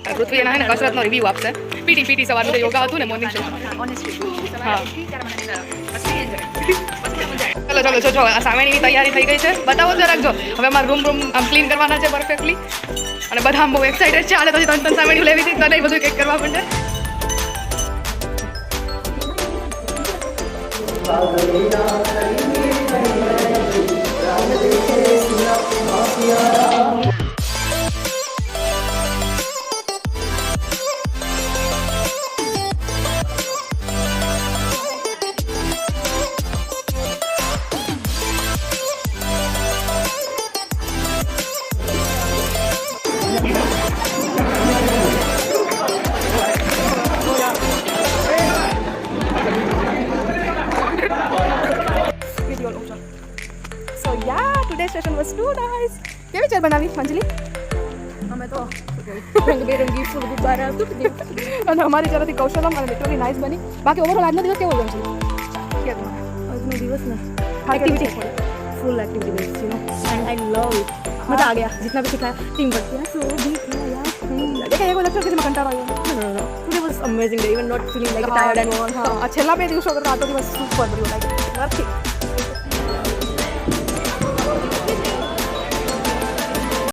પૃથ્વી એના ને કસરતનો રિવ્યુ આપશે. પીટી સવારનું યોગા હતું ને મોર્નિંગ શો. હા ચલો જો સામેની તૈયારી થઈ ગઈ છે. બતાવો જરાક જો. હવે અમારે રૂમ આમ ક્લીન કરવાના છે પરફેક્ટલી અને બધા બહુ એક્સાઇટેડ છે. આને પછી 3 સામેની લેવી હતી તો નહીં બધું કેક કરવા માંડે. Today's session was too nice. કેવી ચેર બનાવી અંજલિ? અમે તો રંગબેરંગી ફૂલ ગુબ્બારા અને અમારી તરફથી કૌશલમ અને લિટરલી નાઇસ બની. બાકી ઓવરઓલ આજનો દિવસ કેવો ગયો છે? આજનો દિવસ ને activity full activity based you know and I love it मजा आ गया जितना भी सिखाया टीम वर्क किया सो भी किया यार देखा ये लेक्चर किसी में कंटाळा આવ્યો? no today was amazing day even not feeling like tired and all હા આ છેલ્લા 2 દિવસો કરતા આ તો દિવસ સુપર રહ્યો લાઈક વર્થી